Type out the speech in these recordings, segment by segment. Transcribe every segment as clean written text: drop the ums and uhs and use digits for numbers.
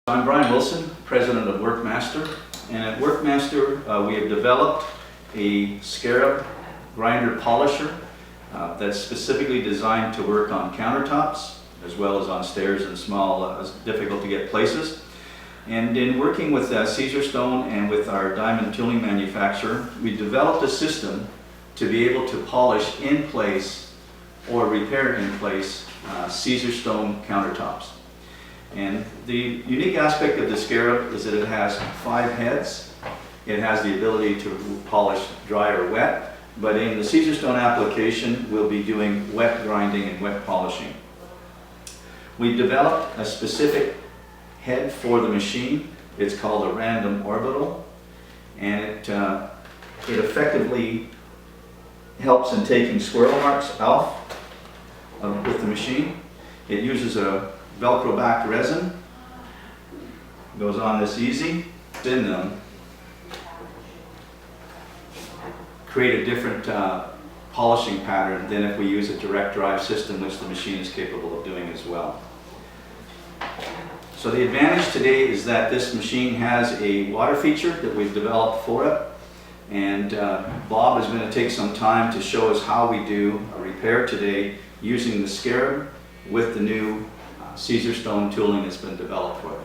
I'm Brian Wilson, president of WerkMaster, and at WerkMaster we have developed a Scarab grinder polisher that's specifically designed to work on countertops as well as on stairs and small, difficult to get places. And in working with Caesarstone and with our diamond tooling manufacturer, we developed a system to be able to polish in place or repair in place Caesarstone countertops. And the unique aspect of the Scarab is that it has 5 heads. It has the ability to polish dry or wet, but in the Caesarstone application, we'll be doing wet grinding and wet polishing. We developed a specific head for the machine. It's called a random orbital, and it effectively helps in taking swirl marks off with the machine. It uses a Velcro backed resin, goes on this easy, spin them, create a different polishing pattern than if we use a direct drive system, which the machine is capable of doing as well. So the advantage today is that this machine has a water feature that we've developed for it, and Bob is going to take some time to show us how we do a repair today using the Scarab with the new Caesarstone tooling that's been developed for it.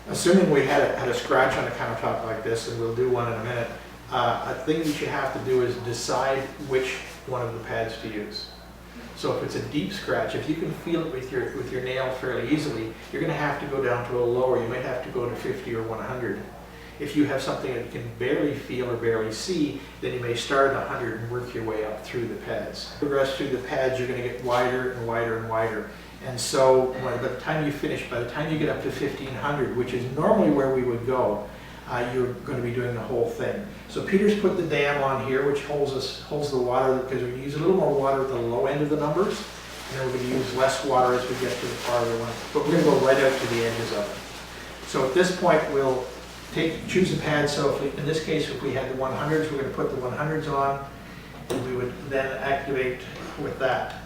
Assuming we had a scratch on a countertop like this, and we'll do one in a minute, a thing that you have to do is decide which one of the pads to use. So if it's a deep scratch, if you can feel it with your nail fairly easily, you're going to have to go down to a lower. You might have to go to 50 or 100. If you have something that you can barely feel or barely see, then you may start at 100 and work your way up through the pads. Progress through the pads, you're going to get wider and wider and wider. And so by the time you finish, by the time you get up to 1500, which is normally where we would go, you're going to be doing the whole thing. So Peter's put the dam on here, which holds the water, because we use a little more water at the low end of the numbers, and then we're going to use less water as we get to the farther one. But we're going to go right out to the edges of it. So at this point, we'll choose a pad. So if in this case, if we had the 100s, we're going to put the 100s on, and we would then activate with that.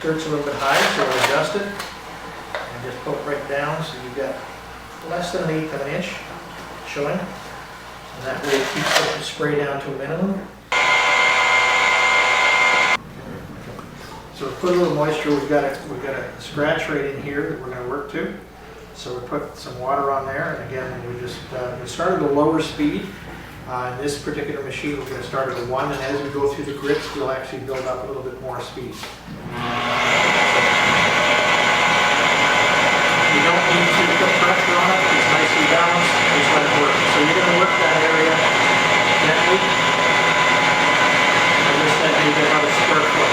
Dirt's a little bit high, so we'll adjust it and just poke right down so you've got less than 1/8 of an inch showing. And that way it keeps the spray down to a minimum. So we put a little moisture. We've got a scratch right in here that we're going to work to. So we put some water on there, and again we just we start at a lower speed. In this particular machine, we're going to start at a 1, and as we go through the grits, we'll actually build up a little bit more speed. You don't need to put pressure on it. It's nicely balanced. Just let it work. So you're going to work that area gently. I just said maybe about a square foot.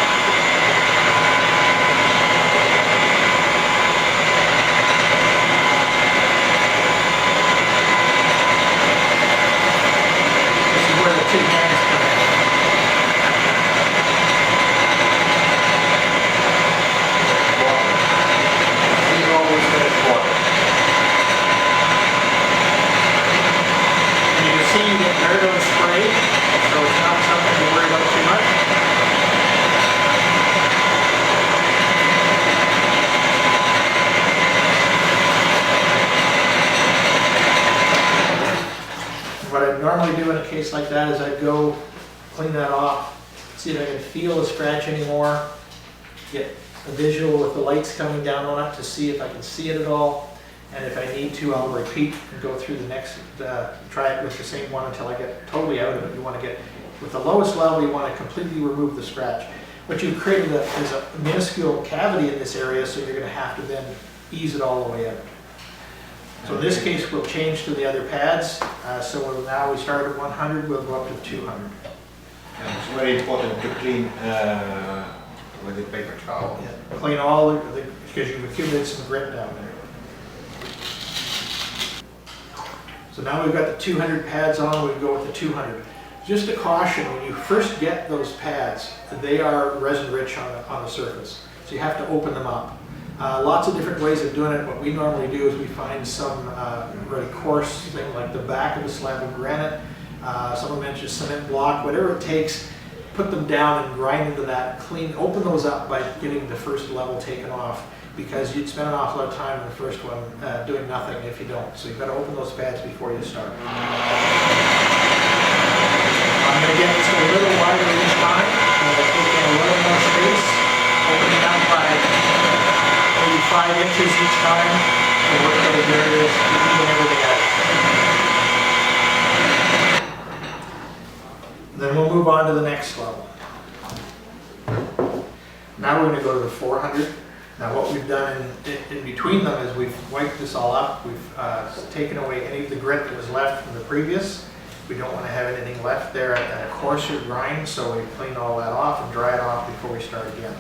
Two hands come in. Water. You always finish water. And you can see you get rid of the spray, so it's not something to worry about too much. What I'd normally do in a case like that is I'd go clean that off, see if I can feel the scratch anymore, get a visual with the lights coming down on it to see if I can see it at all, and if I need to, I'll repeat and go through the next, try it with the same one until I get totally out of it. You want to get, with the lowest level, you want to completely remove the scratch. What you've created is a minuscule cavity in this area, so you're going to have to then ease it all the way out. So in this case, we'll change to the other pads. So now we start at 100, we'll go up to 200. It's very important to clean with the paper towel. Yeah. Clean all the, because you've accumulated some grit down there. So now we've got the 200 pads on, we go with the 200. Just a caution, when you first get those pads, they are resin rich on the surface. So you have to open them up. Lots of different ways of doing it. What we normally do is we find some really coarse thing like the back of a slab of granite, someone mentioned cement block, whatever it takes, put them down and grind into that, clean, open those up by getting the first level taken off, because you'd spend an awful lot of time in the first one doing nothing if you don't. So you've got to open those pads before you start. I'm going to get this a little wider each time. I'm going to take in a little more space, opening up by maybe 5 inches each time to work those areas, even everything out. Then we'll move on to the next level. Now we're going to go to the 400. Now what we've done in between them is we've wiped this all up. We've taken away any of the grit that was left from the previous. We don't want to have anything left there at a coarser grind, so we clean all that off and dry it off before we start again.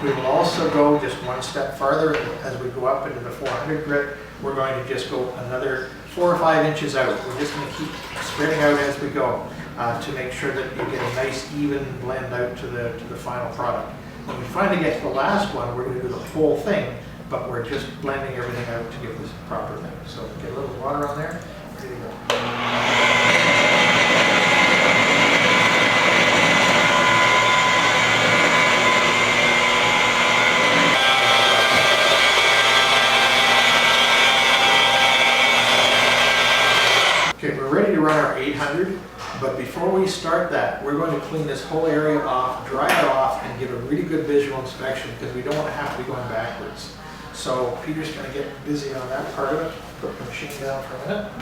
We will also go just one step farther as we go up into the 400 grit. We're going to just go another 4 or 5 inches out. We're just going to keep spreading out as we go to make sure that you get a nice even blend out to the final product. When we finally get to the last one, we're going to do the whole thing, but we're just blending everything out to give this proper thing. So get a little water on there. Ready to go. Okay, we're ready to run our 800, but before we start that, we're going to clean this whole area off, dry it off, and give a really good visual inspection because we don't want to have to be going backwards. So Peter's going to get busy on that part of it. Put the machine down for a minute.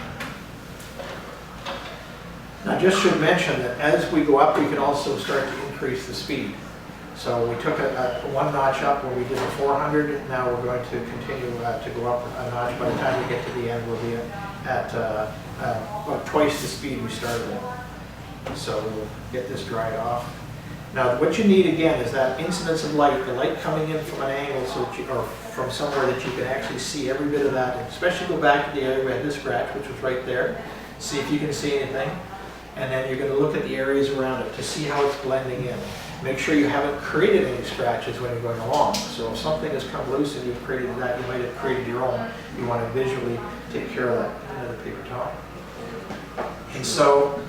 Now, I just should mention that as we go up, we can also start to increase the speed. So we took a 1 notch up when we did the 400. Now we're going to continue to go up a notch. By the time we get to the end, we'll be at about twice the speed we started at. So we'll get this dried off. Now what you need again is that incidence of light, the light coming in from an angle so that you, or from somewhere that you can actually see every bit of that. And especially go back to the area we had the scratch, which was right there. See if you can see anything. And then you're going to look at the areas around it to see how it's blending in. Make sure you haven't created any scratches when you're going along. So if something has come loose and you've created that, you might have created your own. You want to visually take care of that. Another paper towel. And so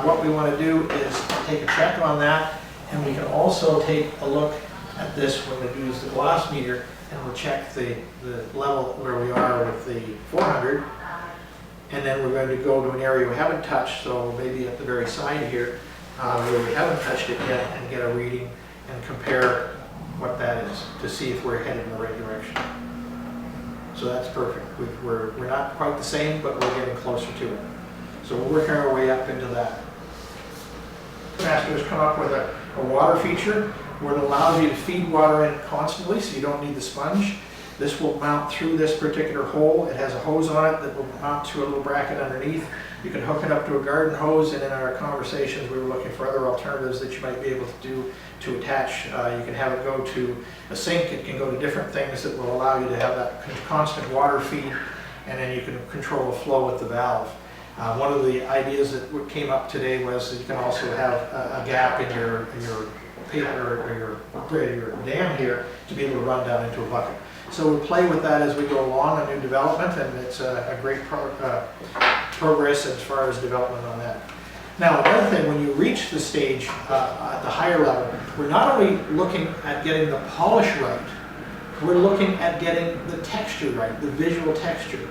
what we want to do is take a check on that, and we can also take a look at this when we use the glass meter, and we'll check the level where we are with the 400. And then we're going to go to an area we haven't touched, so maybe at the very side here, where we haven't touched it yet, and get a reading and compare what that is to see if we're headed in the right direction. So that's perfect. We're not quite the same, but we're getting closer to it. So we're working our way up into that. WerkMaster has come up with a water feature where it allows you to feed water in constantly, so you don't need the sponge. This will mount through this particular hole. It has a hose on it that will mount to a little bracket underneath. You can hook it up to a garden hose, and in our conversations we were looking for other alternatives that you might be able to do to attach. You can have it go to a sink. It can go to different things that will allow you to have that constant water feed, and then you can control the flow with the valve. One of the ideas that came up today was that you can also have a gap in your paper or your dam here to be able to run down into a bucket. So we'll play with that as we go along, a new development, and it's a great progress as far as development on that. Now, another thing, when you reach the stage at the higher level, we're not only looking at getting the polish right, we're looking at getting the texture right, the visual texture.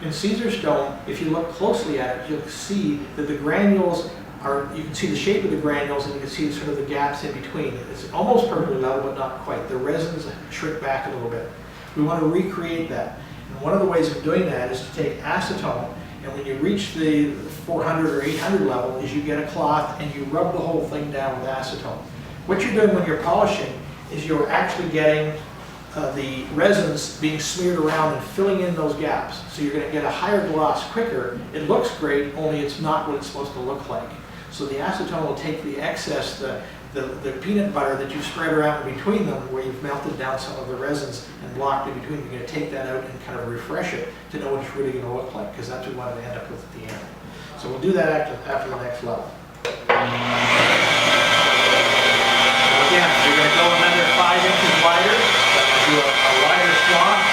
In Caesarstone, if you look closely at it, you'll see that the granules are, you can see the shape of the granules, and you can see sort of the gaps in between. It's almost perfectly level, but not quite. The resins shrink back a little bit. We want to recreate that. And one of the ways of doing that is to take acetone, and when you reach the 400 or 800 level, is you get a cloth and you rub the whole thing down with acetone. What you're doing when you're polishing is you're actually getting the resins being smeared around and filling in those gaps. So you're going to get a higher gloss quicker. It looks great, only it's not what it's supposed to look like. So the acetone will take the excess, the the peanut butter that you've spread around in between them, where you've melted down some of the resins and blocked in between, you're going to take that out and kind of refresh it to know what it's really going to look like, because that's what we want to end up with at the end. So we'll do that after the next level. Again, you're going to go another 5 inches wider, but we'll do a wider swath.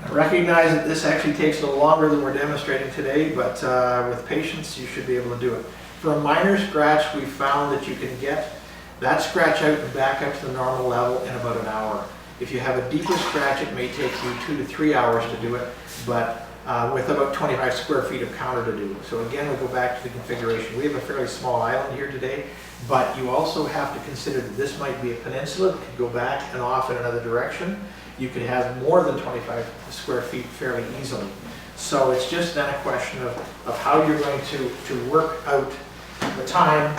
I recognize that this actually takes a little longer than we're demonstrating today, but with patience, you should be able to do it. For a minor scratch, we found that you can get that scratch out and back up to the normal level in about an hour. If you have a deeper scratch, it may take you 2 to 3 hours to do it, but with about 25 square feet of counter to do. So again, we go back to the configuration. We have a fairly small island here today, but you also have to consider that this might be a peninsula that could go back and off in another direction. You could have more than 25 square feet fairly easily. So it's just then a question of how you're going to work out the time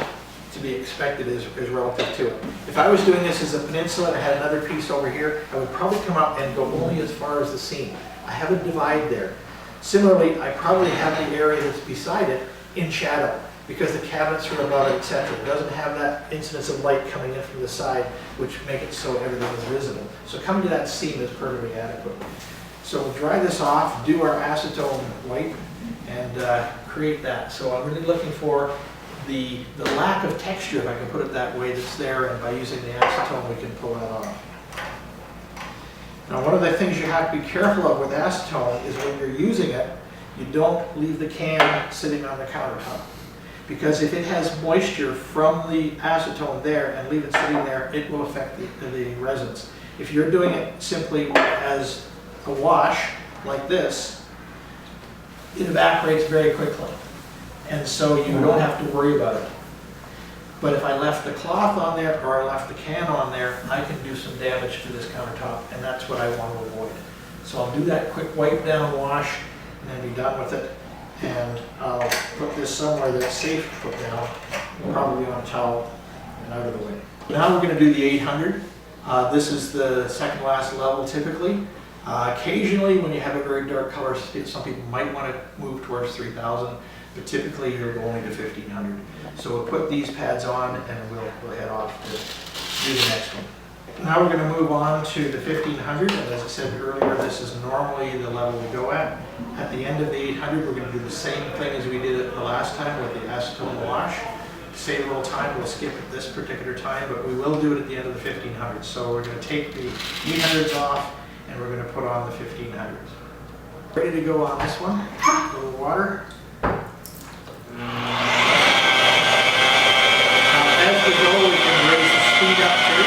to be expected is relative to it. If I was doing this as a peninsula and I had another piece over here, I would probably come up and go only as far as the seam. I have a divide there. Similarly, I probably have the area that's beside it in shadow because the cabinets are above it, etc. It doesn't have that incidence of light coming in from the side, which make it so everything is visible. So coming to that seam is perfectly adequate. So we'll dry this off, do our acetone wipe, and create that. So I'm really looking for the lack of texture, if I can put it that way, that's there, and by using the acetone we can pull that off. Now, one of the things you have to be careful of with acetone is when you're using it, you don't leave the can sitting on the countertop. Because if it has moisture from the acetone there and leave it sitting there, it will affect the resins. If you're doing it simply as a wash, like this, it evaporates very quickly. And so you don't have to worry about it. But if I left the cloth on there or I left the can on there, I can do some damage to this countertop, and that's what I want to avoid. So I'll do that quick wipe down wash and then be done with it. And I'll put this somewhere that's safe to put down, probably on a towel and out of the way. Now we're going to do the 800. This is the second last level typically. Occasionally when you have a very dark color, some people might want to move towards 3000, but typically you'll go only to 1500. So we'll put these pads on and we'll head off to do the next one. Now we're going to move on to the 1500, and as I said earlier, this is normally the level we go at. At the end of the 800, we're going to do the same thing as we did it the last time with the acetone wash. To save a little time, we'll skip at this particular time, but we will do it at the end of the 1500. So we're going to take the 800s off, and we're going to put on the 1500s. Ready to go on this one. A little water. Now, as we go, we can raise the speed up too.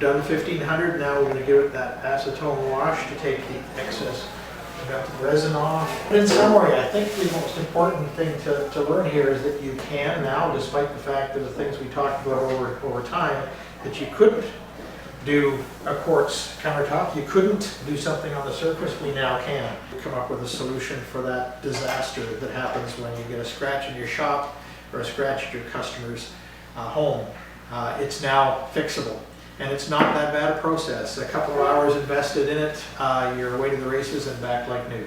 Done 1500, now we're going to give it that acetone wash to take the excess resin off. But in summary, I think the most important thing to learn here is that you can now, despite the fact that the things we talked about over time, that you couldn't do a quartz countertop, you couldn't do something on the surface, we now can. Come up with a solution for that disaster that happens when you get a scratch in your shop or a scratch at your customer's home. It's now fixable. And it's not that bad a process. A couple of hours invested in it, you're away to the races and back like new.